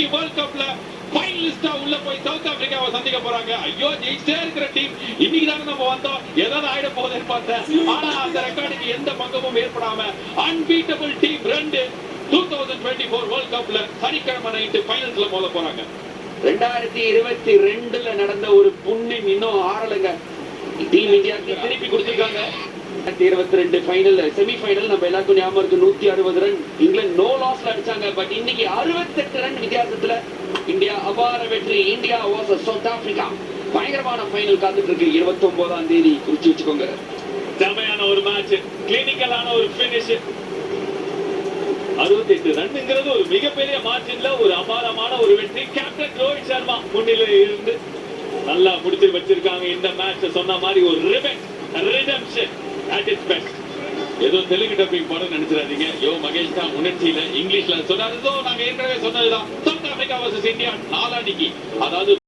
2020 world கப்ல ஃபைனலிஸ்டா உள்ள போய் சவுத் ஆப்பிரிக்காவை சந்திக்க போறாங்க. ஐயோ ஜெயிச்சே இருக்கிற டீம் இன்னைக்கு தானே நம்ம வந்தோம், ஏதாவது ஆயிட போகுதுன்னு பார்த்தேன். ஆனா அந்த ரெக்கார்டுக்கு எந்த பங்கமும் ஏற்படாம அன்பீட்டபிள் டீம் 2 2024 வேர்ல்ட் கப்ல சனிக்கிழமை நைட்டு ஃபைனல்ஸ்ல மோத போறாங்க. 2022ல நடந்த ஒரு புண்ணு இன்னும் ஆறலங்க. டீம் இந்தியாவுக்கு திருப்பி கொடுத்திருக்காங்க. 2022 ஃபைனல் செமி ஃபைனல் நம்ம எல்லாருக்கும் ஞாபகம் இருக்கு. 160 ரன் இங்கிலாந்து நோ லாஸ்ல அடிச்சாங்க. பட் இன்னைக்கு 68 ரன் வித்தியாசத்துல இந்தியா அபார வெற்றி. இந்தியா வர்சஸ் சவுத் ஆப்பிரிக்கா பயங்கரமான ஃபைனல் காத்துட்டு இருக்கு. 29ஆம் தேதி குறிச்சு வச்சுக்கோங்க. செமையான ஒரு மேட்ச், கிளினிக்கலான ஒரு பினிஷ். 68 ரன்ங்கிறது ஒரு மிகப்பெரிய மார்ஜின்ல ஒரு அபாரமான ஒரு வெற்றி. கேப்டன் ரோஹித் சர்மா முன்னிலையில் இருந்து நல்லா முடிச்சு வச்சிருக்காங்க இந்த மேட்ச். சொன்ன மாதிரி ஒரு ரிடெம்ப்ஷன் at its best. ஏதோ தெலுங்கு டப்பிங் படம் நினைச்சிடாதீங்க. யோ மகேஷ் தான் உணர்ச்சியில இங்கிலீஷ்ல சொன்னாரு. நாங்க ஏற்கனவே சொன்னதுதான். சவுத் ஆப்பிரிக்கா வர்சஸ் இந்தியா நாளானிக்கு, அதாவது